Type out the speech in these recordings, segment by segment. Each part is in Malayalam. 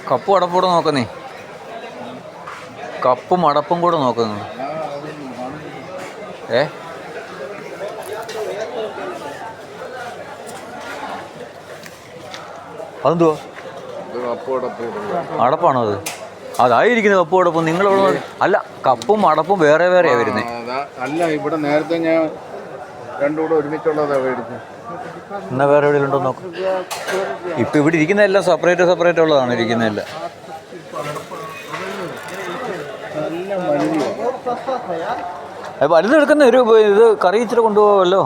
കപ്പും അടപ്പും കൂടെ നോക്കുന്നേ. കപ്പും അടപ്പും കൂടെ നോക്കുന്നു. അതെന്തുവാ? അടപ്പാണോ അത്? അതായിരിക്കുന്നത് കപ്പും അടപ്പും. നിങ്ങളിവിടെ അല്ല, കപ്പും അടപ്പും വേറെ വേറെയാ വരുന്നത്. അല്ല, ഇവിടെ നേരത്തെ ഞാൻ രണ്ടും കൂടെ ഒരുമിച്ചുള്ളതാ മേടിച്ചത്. എന്നാ വേറെ എവിടെയെങ്കിലും ഉണ്ടോ നോക്കാം. ഇപ്പം ഇവിടെ ഇരിക്കുന്നതെല്ലാം സെപ്പറേറ്റ് ഉള്ളതാണ് ഇരിക്കുന്നതെല്ലാം. വലുതെടുക്കുന്ന ഒരു ഇത് കറി ഇച്ചിരി കൊണ്ടുപോകാമല്ലോ.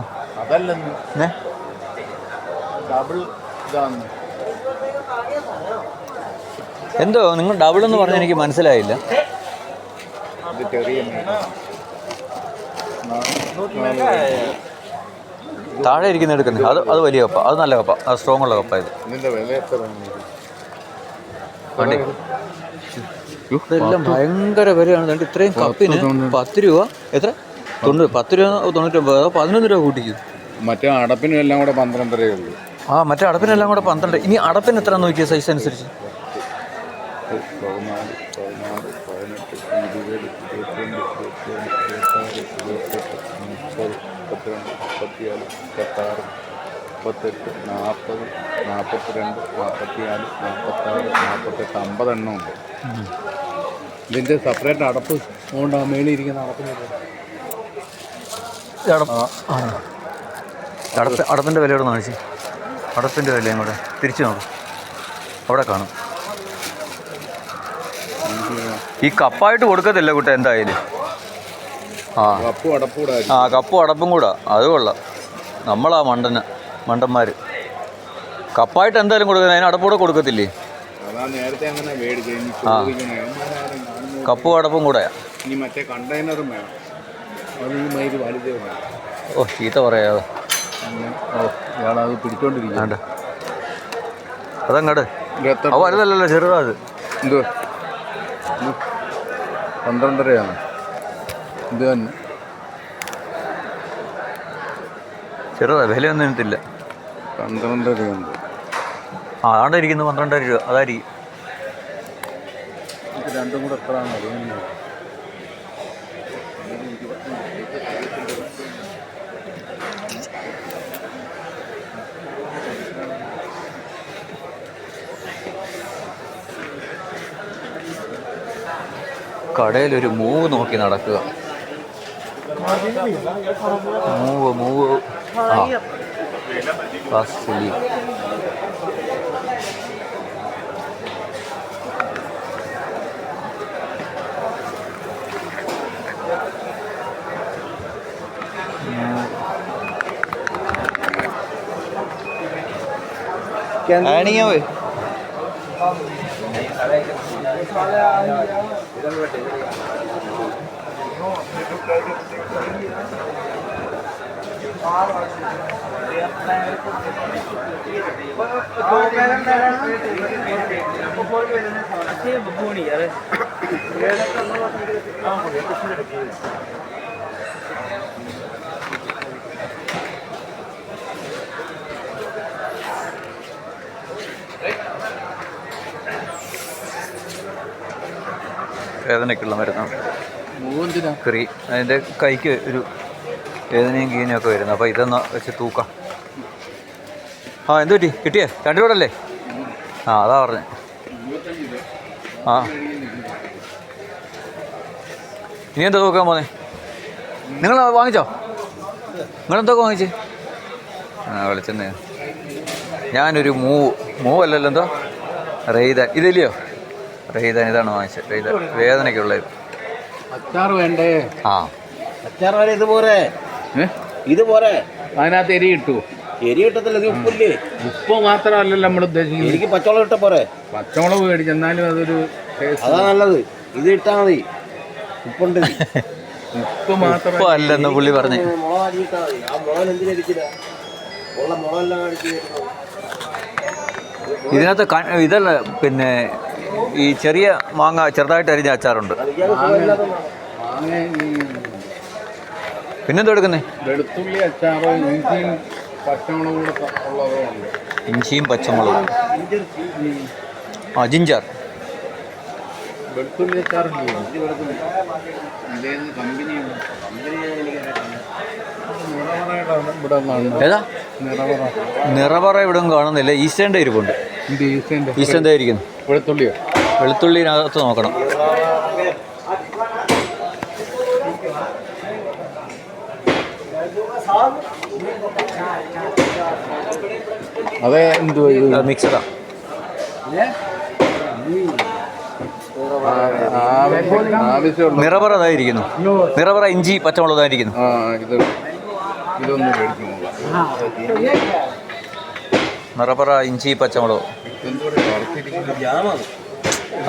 എന്തോ നിങ്ങൾ ഡബിൾ എന്ന് പറഞ്ഞാൽ എനിക്ക് മനസ്സിലായില്ല. താഴെ ഇരിക്കുന്ന എടുക്കുന്നത് അത് വലിയ കപ്പ, അത് നല്ല കപ്പ, അത് സ്ട്രോങ് ഉള്ള കപ്പ. ഇത് ഇതെല്ലാം ഭയങ്കര വിലയാണ്. ഇത്രയും കപ്പിന് 10 രൂപ. എത്ര? 10 രൂപ 99, 11 രൂപ കൂട്ടിക്കും. മറ്റേ അടപ്പിനും എല്ലാം കൂടെ 12 രൂപയുള്ളൂ. മറ്റേ അടപ്പിനെല്ലാം കൂടെ 12. ഇനി അടപ്പിന് എത്ര നോക്കിയ സൈസ് അനുസരിച്ച്? 14, 15, 18, 20, 21, 22, 23, 24, 32, 42, 44, 46, 50 എണ്ണം ഉണ്ട്. ഇതിൻ്റെ സെപ്പറേറ്റ് അടപ്പ് കൊണ്ട് മേളിൽ ഇരിക്കുന്ന അടപ്പിൻ്റെ വിലയോടെ കാണിച്ച്. അടപ്പിൻ്റെ വിലയും കൂടെ തിരിച്ചു നോക്കും, അവിടെ കാണും. ഈ കപ്പായിട്ട് കൊടുക്കത്തില്ല കുട്ട എന്തായാലും. കപ്പും അടപ്പും കൂടെ. അത് കൊള്ളാം. നമ്മളാ മണ്ടന്മാർ. കപ്പായിട്ട് എന്തായാലും കൊടുക്കുന്നത്, അതിന് അടപ്പൂടെ കൊടുക്കത്തില്ലേ? കപ്പും അടപ്പും കൂടെ. ചീത്ത പറയാതെ. പിടിച്ചോണ്ടിരിക്കണ്ട അതങ്ങട്. വലുതല്ലല്ലോ, ചെറുതാ. അത് എന്തുവാ? 12 രൂപയാണ് ഇത് തന്നെ. ചെറുതാ, വിലയൊന്നും എനിക്കില്ല. 12 രൂപയുണ്ട്. അതാണ്ട് ഇരിക്കുന്നു 12 രൂപ. അതായിരിക്കും. രണ്ടും കൂടെ എത്രയാണ് അറിയുന്നത്? കടയിലൊരു മൂവ് നോക്കി നടക്കുക. Move fast. ആണിയാവേ വേദനയ്ക്കുള്ള മരുന്നാണ്. കറി അതിൻ്റെ കൈക്ക് ഒരു വേദനയും കീനയും ഒക്കെ വരുന്നു. അപ്പോൾ ഇതൊന്ന് വെച്ച് തൂക്കാം. എന്ത് പറ്റി? കിട്ടിയേ? 2 രൂപയല്ലേ? അതാ പറഞ്ഞേ. ഇനി എന്താ തൂക്കാൻ പോന്നേ? നിങ്ങൾ വാങ്ങിച്ചോ? നിങ്ങളെന്തൊക്കെ വാങ്ങിച്ചേ? വെളിച്ചെണ്ണ. ഞാനൊരു മൂവല്ലല്ലോ, എന്തോ റെയ്താൻ. ഇതില്ലയോ റെയ്താൻ? ഇതാണ് വാങ്ങിച്ചത്. റെയ്താൻ വേദനയ്ക്കുള്ളത്. അച്ചാർ വേണ്ടേ? അച്ചാർ വരെ ഇത് പോരെ. അതിനകത്ത് എരി കിട്ടുമോ? എരി കിട്ടത്തില്ല. ഇത് ഉപ്പില്ലേ? ഉപ്പ് മാത്രമല്ലല്ലോ നമ്മൾ ഉദ്ദേശിക്കുന്നത്. എനിക്ക് പച്ചമുളക് ഇട്ട പോരെ. പച്ചമുളക് മേടിച്ചെന്നാലും അതൊരു അതാ നല്ലത്. ഇത് ഇട്ടാൽ മതി. ഉപ്പുണ്ട്. ഉപ്പ് മാത്രം അല്ലെന്ന് പുള്ളി പറഞ്ഞു. മുളക് അടിയിട്ടാൽ മതി. ആ മുളക് എന്തിനടിച്ചില്ല? ഉള്ള മുളകെല്ലാം അടിച്ച്. ഇതിനകത്ത് ഇതല്ല, പിന്നെ ഈ ചെറിയ മാങ്ങ ചെറുതായിട്ട് അരിഞ്ഞ അച്ചാറുണ്ട്. പിന്നെന്താ എടുക്കുന്നേ? വെളുത്തുള്ളി അച്ചാറോ ഇഞ്ചിയും പച്ചമുളകും കൂടെ ഉള്ളതോ ഉണ്ട്. ഇഞ്ചിയും പച്ചമുളകും. ജിഞ്ചർ. വെളുത്തുള്ളി അച്ചാറില്ലേ? ഇതേത് കമ്പനിയാണ്? നിറവറയുടെ ഇവിടെ കാണുന്നു. ഏതാ നിറവറ. നിറപറ ഇവിടെ ഒന്നും കാണുന്നില്ല. ഈസ്റ്റേൻ്റെ ഇരിപ്പുണ്ട്. ഇത് ഈസ്റ്റേൻ്റെ. ഈസ്റ്റേൻ്റെ ഇരിക്കുന്നു. വെളുത്തുള്ളിയോ? വെളുത്തുള്ളിനകത്ത് നോക്കണം. അതെ, എന്തുവാ ഇത്? മിക്സഡാ. ആവശ്യമുള്ള നിറപറ അതായിരിക്കുന്നു. നിറപറ ഇഞ്ചി പച്ചമുളക് അതായിരിക്കുന്നു. ഇതൊന്നും മേടിക്കുന്നില്ല. നിറപറ ഇഞ്ചി പച്ചമുളക് എന്തുകൂടെ വറുത്തിരിക്കുന്നത്?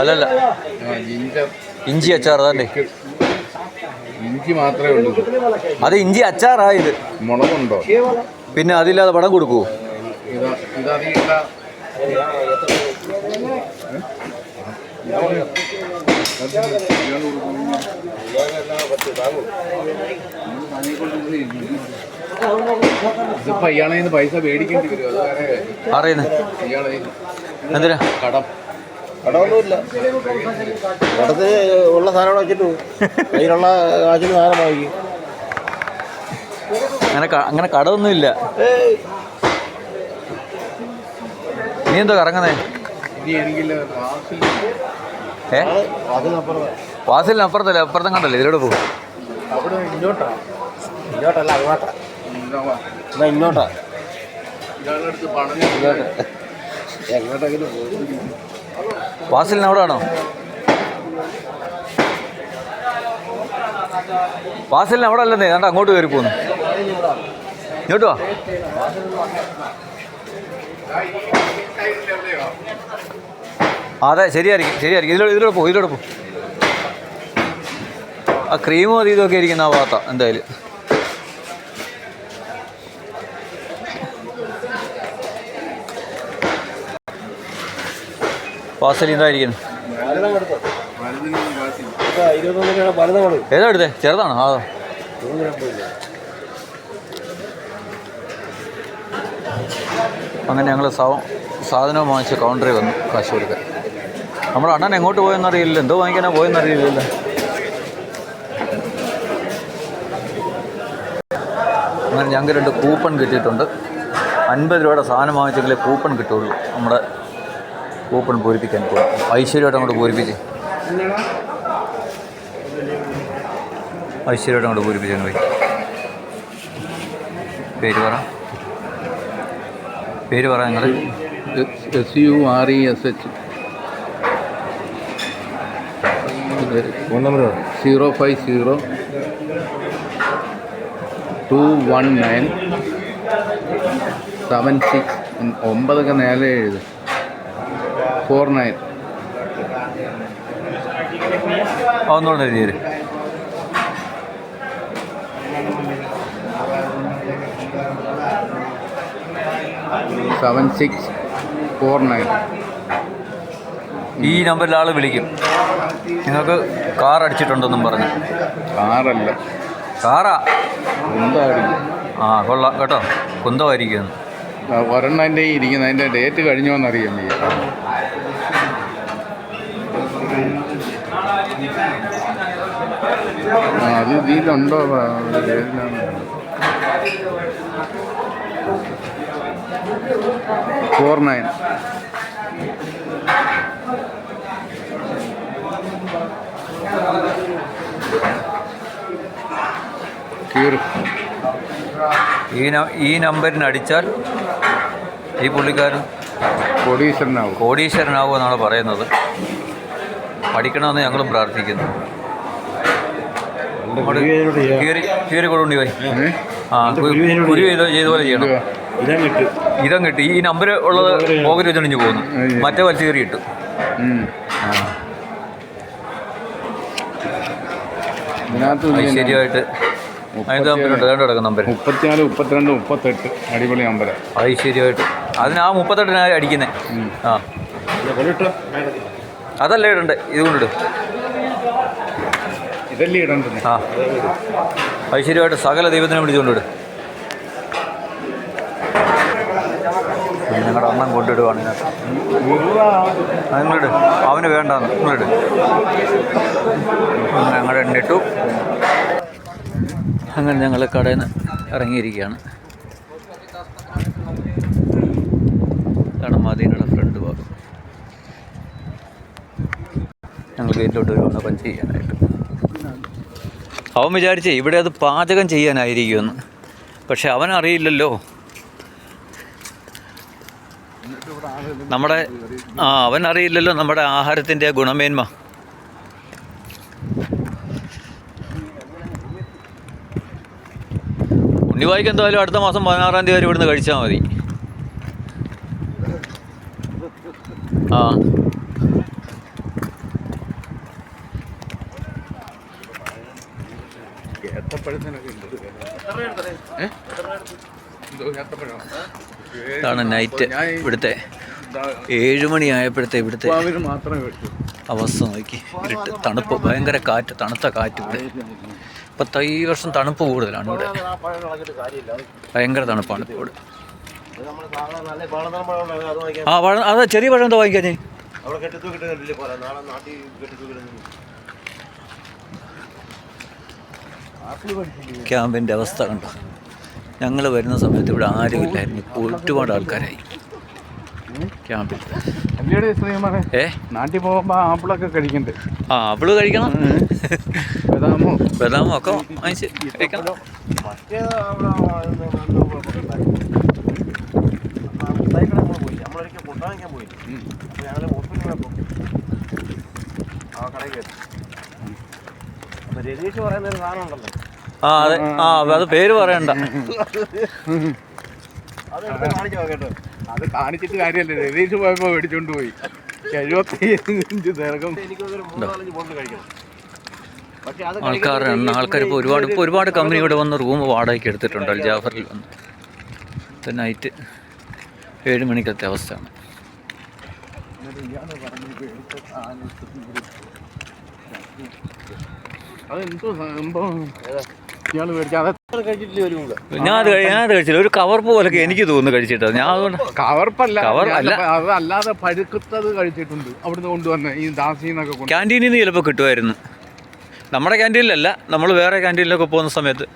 അല്ലല്ല, ഇഞ്ചി അച്ചാർ അതല്ലേ. ഇഞ്ചി മാത്രമേ ഉള്ളൂ. അത് ഇഞ്ചി അച്ചാറായത്. മുളകുണ്ടോ? പിന്നെ അതില്ലാതെ പടം കൊടുക്കുവോ? ഇതിപ്പോ ഇയാളെ പൈസ മേടിക്കേണ്ടി വരും. അത് വേറെ കാര്യം. അറിയുന്നത് ഇയാളെ എന്തിനാ? കടമൊന്നുമില്ല. കടത്തിൽ ഉള്ള സാധനം വെച്ചിട്ട് കയ്യിലുള്ള കാശിന് സാധനം വാങ്ങിക്കും. അങ്ങനെ കടമൊന്നുമില്ല. നീ എന്തോ കറങ്ങുന്നേ? വാസിലിനപ്പുറത്തല്ലേ? അപ്പുറത്തും കണ്ടല്ലേ? ഇതിലൂടെ പോകും. അവിടെ ഇങ്ങോട്ടല്ല, അങ്ങോട്ടാ. ഇങ്ങോട്ടാ. എങ്ങോട്ടെങ്കിലും പോകും. വാസിലിന് അവിടെ ആണോ? വാസിലിന് അവിടെ അല്ലെന്നേ. കണ്ട അങ്ങോട്ട് കയറി പോകുന്നു. ഇങ്ങോട്ട് വാ. അതെ, ശരിയായിരിക്കും. ഇതിലൂടെ പോകും. ആ ക്രീമും അത് ഇതൊക്കെ ഇരിക്കുന്ന ആ ഭാഗത്താ എന്തായാലും. വാസലി ഇതായിരിക്കുന്നു. ഏതാ എടുത്തേ? ചെറുതാണോ? ആ, അങ്ങനെ ഞങ്ങൾ സാധനവും വാങ്ങിച്ച് കൗണ്ടറിൽ വന്നു കാശ് കൊടുക്കാൻ. നമ്മുടെ അണ്ണൻ എങ്ങോട്ട് പോയെന്നറിയില്ല. എന്തോ വാങ്ങിക്കാനാ പോയെന്നറിയില്ലല്ലോ. അങ്ങനെ ഞങ്ങൾക്ക് 2 കൂപ്പൺ കിട്ടിയിട്ടുണ്ട്. 50 രൂപയുടെ സാധനം വാങ്ങിച്ചെങ്കിലേ കൂപ്പൺ കിട്ടുള്ളൂ. നമ്മുടെ കൂപ്പൺ പൂരിപ്പിക്കാൻ പോകും. ഐശ്വര്യമായിട്ട് അങ്ങോട്ട് പൂരിപ്പിച്ച് പൂരിപ്പിച്ചാൽ പോയി. പേര് പറ നിങ്ങൾ. SURESH. ഫോൺ നമ്പർ 050 219 76 9 നേരെ എഴുത് 49. ഒന്നുകൊണ്ട് എഴുതി തരും. ഈ നമ്പറിൽ ആൾ വിളിക്കും. നിങ്ങൾക്ക് കാർ അടിച്ചിട്ടുണ്ടെന്നും പറഞ്ഞു. കാറല്ല, കാറാ. കുന്തമായിരിക്കും. ആ, കൊള്ളാം കേട്ടോ. കുന്തമായിരിക്കും. ഒരെണ്ണൻ്റെ ഇരിക്കുന്നത് അതിൻ്റെ ഡേറ്റ് കഴിഞ്ഞോന്നറിയാം. അത് ഇതിലുണ്ടോ? 49. ഈ നമ്പറിന് അടിച്ചാൽ ഈ പുള്ളിക്കാരൻ കോടീശ്വരനാവും എന്നാണ് പറയുന്നത്. പഠിക്കണമെന്ന് ഞങ്ങളും പ്രാർത്ഥിക്കുന്നു. കീറി കൊടുണ്ടി പോയി. ആ, കുരു ചെയ്ത പോലെ ചെയ്യണം. ഇതം കിട്ടി. ഈ നമ്പർ ഉള്ളത് പോകറ്റ് വെച്ചണിഞ്ഞ് പോകുന്നു. മറ്റേ വലിച്ചു കയറി ഇട്ടു. ഐശ്വര്യമായിട്ട് അതിൻ്റെ നമ്പരുണ്ട്. അതുകൊണ്ട് കിടക്കുന്ന നമ്പർ 34, 32, 38. അടിപൊളി നമ്പർ. ഐശ്വര്യമായിട്ട് അതിന് ആ 38 അടിക്കുന്നത്. ആ, അതല്ലേ ഇടണ്ടേ? ഇതുകൊണ്ടിട്ട് ഇതല്ലേ ഇടണ്ടേ? ആ, ഐശ്വര്യമായിട്ട് സകല ദൈവത്തിനെ വിളിച്ചുകൊണ്ടിട്ട്. ഞങ്ങളുടെ അണ്ണൻ കൊണ്ടിടുവാണ് ഇതിനകത്ത്. നിങ്ങളിട്, അവന് വേണ്ടാന്ന് നിങ്ങളിട്. ഞങ്ങൾ എണ്ണിട്ടു. അങ്ങനെ ഞങ്ങൾ കടയിൽ നിന്ന് ഇറങ്ങിയിരിക്കുകയാണ്. ഇതാണ് മദീനയുടെ ഫ്രണ്ട് ഭാഗം. ഞങ്ങൾ ഗേറ്റിലോട്ട് വരുവാണ് പഞ്ച് ചെയ്യാനായിട്ട്. അവൻ വിചാരിച്ചേ ഇവിടെ അത് പാചകം ചെയ്യാനായിരിക്കുമെന്ന്. പക്ഷെ അവനറിയില്ലല്ലോ അവനറിയില്ലല്ലോ നമ്മുടെ ആഹാരത്തിൻ്റെ ഗുണമേന്മ. ഉണ്ണിവായിക്ക് എന്തായാലും അടുത്ത മാസം 16-ാം തീയതി വരെ ഇവിടുന്ന് കഴിച്ചാൽ മതി. ആ ഇതാണ് നൈറ്റ് ഇവിടുത്തെ 7 മണിയായപ്പോഴത്തെ ഇവിടുത്തെ അവസ്ഥ നോക്കി. ഇരുട്ട്, തണുപ്പ്, ഭയങ്കര കാറ്റ്, തണുത്ത കാറ്റ്. ഇവിടെ ഇപ്പം ഈ വർഷം തണുപ്പ് കൂടുതലാണ് ഇവിടെ. ഭയങ്കര തണുപ്പാണ് ഇപ്പോൾ ഇവിടെ. ആ പഴം, അതാ ചെറിയ പഴം എന്താ വാങ്ങിക്കാൻ ഞാൻ. ക്യാമ്പിൻ്റെ അവസ്ഥ കണ്ടോ. ഞങ്ങൾ വരുന്ന സമയത്ത് ഇവിടെ ആരുമില്ലായിരുന്നു. ഇപ്പോൾ ഒരുപാട് ആൾക്കാരായി ക്യാമ്പിൽ. നാട്ടിൽ പോകുമ്പോ ആപ്പിളൊക്കെ കഴിക്കണ്ടേ? ആ ആപ്പിള് കഴിക്കണം, ബദാമോ ഒക്കെ വാങ്ങിച്ച് കഴിക്കണം. രതീഷ് പറയുന്ന ഒരു സാധനം ഉണ്ടല്ലോ. ആ അതെ, അത് പേര് പറയണ്ട. അത് കാണിച്ചിട്ട് കാര്യമല്ല. രതീഷ് പോയപ്പോ മേടിച്ചോണ്ട് പോയി 75 ദീർഘം. ആൾക്കാർ ഇപ്പോൾ ഒരുപാട് കമ്പനി ഇവിടെ വന്ന് റൂം വാടകയ്ക്ക് എടുത്തിട്ടുണ്ട്. അൽ ജാഫറിൽ വന്ന് നൈറ്റ് 7 മണിക്കത്തെ അവസ്ഥയാണ്. അതെന്തോ സംഭവം ഇയാൾ മേടിച്ചാൽ ഞാനത് കഴിച്ചില്ല. ഒരു കവർപ്പ് പോലൊക്കെ എനിക്ക് തോന്നുന്നു കഴിച്ചിട്ട്. ഞാൻ അതുകൊണ്ട് കവർപ്പല്ല, അതല്ലാതെ പഴുക്കത്തത് കഴിച്ചിട്ടുണ്ട്. അവിടുന്ന് കൊണ്ടുവന്ന് ഈ ദാസിന്നൊക്കെ ക്യാൻറ്റീനിൽ നിന്ന് ചിലപ്പോൾ കിട്ടുമായിരുന്നു. നമ്മുടെ ക്യാൻറ്റീനിലല്ല, നമ്മൾ വേറെ ക്യാൻറ്റീനിലൊക്കെ പോകുന്ന സമയത്ത്.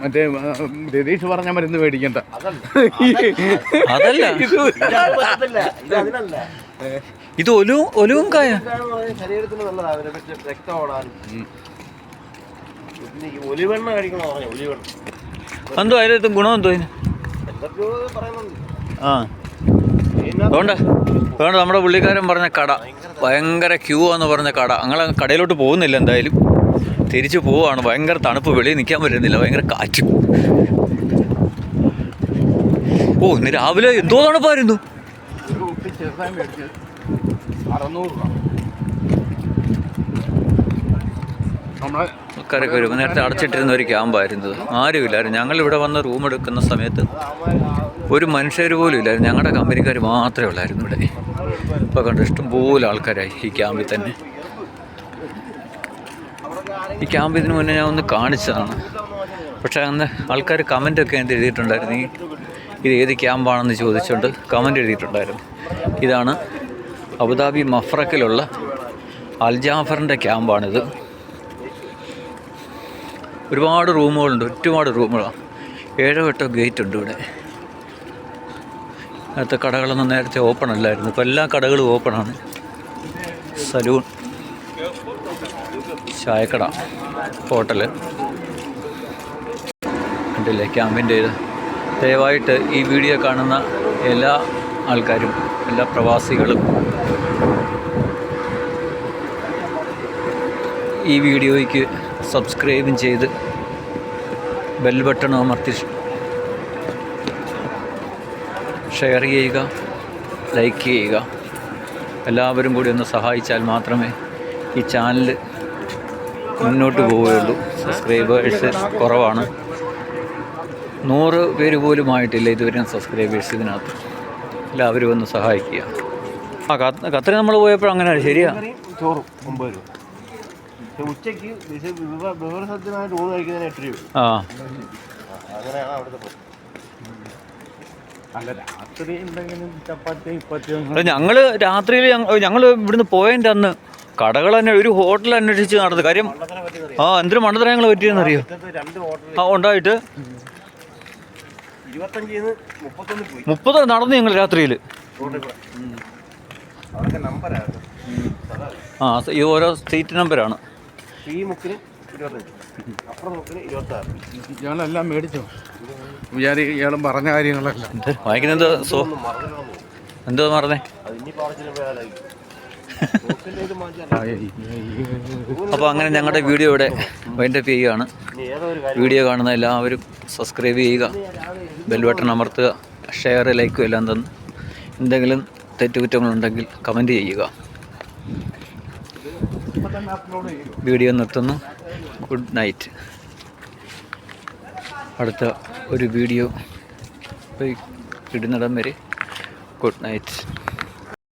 മറ്റേ രതീഷ് പറഞ്ഞ മരുന്ന് മേടിക്കണ്ട. അതല്ല, ഇത് ഒലുവും കായ ശരീരത്തിന് നല്ലതാണ്. രക്തം ഓടാനും ഒലിവെണ്ണ കഴിക്കണോ പറഞ്ഞ ഒലിവെണ്ണ എന്തോ അതിലത്തും ഗുണം എന്തോ അതിന്. ആ അതുകൊണ്ട് നമ്മുടെ പുള്ളിക്കാരൻ പറഞ്ഞ കട ഭയങ്കര ക്യൂ എന്ന് പറഞ്ഞ കട. അങ്ങനെ കടയിലോട്ട് പോകുന്നില്ല, എന്തായാലും തിരിച്ചു പോവാണ്. ഭയങ്കര തണുപ്പ്, വെളിയിൽ നിൽക്കാൻ പറ്റുന്നില്ല, ഭയങ്കര കാറ്റ്. ഇന്ന് രാവിലെ എന്തോ തണുപ്പായിരുന്നു. ആൾക്കാരൊക്കെ വരും. നേരത്തെ അടച്ചിട്ടിരുന്ന ഒരു ക്യാമ്പായിരുന്നു. ആരുമില്ലായിരുന്നു. ഞങ്ങളിവിടെ വന്ന് റൂം എടുക്കുന്ന സമയത്ത് ഒരു മനുഷ്യർ പോലും ഇല്ലായിരുന്നു. ഞങ്ങളുടെ കമ്പനിക്കാർ മാത്രമേ ഉള്ളായിരുന്നു ഇവിടെ. ഇപ്പോൾ കണ്ട് ഇഷ്ടംപോലെ ആൾക്കാരായി ഈ ക്യാമ്പിൽ തന്നെ. ഈ ക്യാമ്പ് ഇതിന് മുന്നേ ഞാൻ ഒന്ന് കാണിച്ചതാണ്. പക്ഷേ അന്ന് ആൾക്കാർ കമൻറ്റൊക്കെ എന്ത് എഴുതിയിട്ടുണ്ടായിരുന്നു, ഇത് ഏത് ക്യാമ്പാണെന്ന് ചോദിച്ചുകൊണ്ട് കമൻറ്റ് എഴുതിയിട്ടുണ്ടായിരുന്നു. ഇതാണ് അബുദാബി മഫ്രക്കിലുള്ള അൽ ജാഫറിൻ്റെ ക്യാമ്പാണിത്. ഒരുപാട് റൂമുകളുണ്ട്, ഒരുപാട് റൂമുകളാണ്. 7-8 ഗേറ്റ് ഉണ്ട് ഇവിടെ. നേരത്തെ കടകളൊന്നും നേരത്തെ ഓപ്പൺ അല്ലായിരുന്നു. ഇപ്പോൾ എല്ലാ കടകളും ഓപ്പണാണ്. സലൂൺ, ചായക്കട, ഹോട്ടൽ കണ്ടില്ലേ ക്യാമ്പിൻ്റെ ഇത്. ദയവായിട്ട് ഈ വീഡിയോ കാണുന്ന എല്ലാ ആൾക്കാരും, എല്ലാ പ്രവാസികളും ഈ വീഡിയോയ്ക്ക് സബ്സ്ക്രൈബും ചെയ്ത് ബെൽ ബട്ടൺ അമർത്തി ഷെയർ ചെയ്യുക, ലൈക്ക് ചെയ്യുക. എല്ലാവരും കൂടി ഒന്ന് സഹായിച്ചാൽ മാത്രമേ ഈ ചാനൽ മുന്നോട്ട് പോവുകയുള്ളൂ. സബ്സ്ക്രൈബേഴ്സ് കുറവാണ്. 100 പേര് പോലും ആയിട്ടില്ല ഇതുവരെ സബ്സ്ക്രൈബേഴ്സ് ഇതിനകത്ത്. എല്ലാവരും ഒന്ന് സഹായിക്കുക. ഖത്തറിൽ നമ്മൾ പോയപ്പോൾ അങ്ങനെ ശരിയാ. ചോറും 9 രൂപ. ഉച്ചയ്ക്ക് വിവരസത്യമായിട്ട് ഊണ് കഴിക്കുന്നതിന് 8 രൂപ. ആ അങ്ങനെയാണ് അവിടുത്തെ അല്ല രാത്രി എന്തെങ്കിലും ചപ്പാത്തി ഇപ്പത്തിയോ ഞങ്ങൾ രാത്രിയിൽ ഞങ്ങൾ ഇവിടുന്ന് പോയതിൻ്റെ അന്ന് കടകൾ തന്നെ ഒരു ഹോട്ടൽ അന്വേഷിച്ച് നടന്നു. കാര്യം എന്തൊരു മണ്ടത്തരം ഞങ്ങൾ പറ്റിയെന്നറിയോ? ഉണ്ടായിട്ട് 30 നടന്നു ഞങ്ങൾ രാത്രിയിൽ. ഈ ഓരോ സീറ്റ് നമ്പറാണ്. ഇയാളെല്ലാം മേടിച്ചോ? ഇയാളും പറഞ്ഞ കാര്യങ്ങളെല്ലാം വായിക്കുന്നത് എന്തോ പറഞ്ഞേ. അപ്പോൾ അങ്ങനെ ഞങ്ങളുടെ വീഡിയോ ഇവിടെ വൈൻഡപ്പ് ചെയ്യുകയാണ്. വീഡിയോ കാണുന്ന എല്ലാവരും സബ്സ്ക്രൈബ് ചെയ്യുക, ബെൽ ബട്ടൺ അമർത്തുക, ഷെയർ ലൈക്കും എല്ലാം തന്ന് എന്തെങ്കിലും തെറ്റുകുറ്റങ്ങളുണ്ടെങ്കിൽ കമൻറ്റ് ചെയ്യുക. വീഡിയോ നിർത്തുന്നു. Good night. അടുത്ത ഒരു വീഡിയോ ഇടുന്നിടം വരെ ഗുഡ് നൈറ്റ്.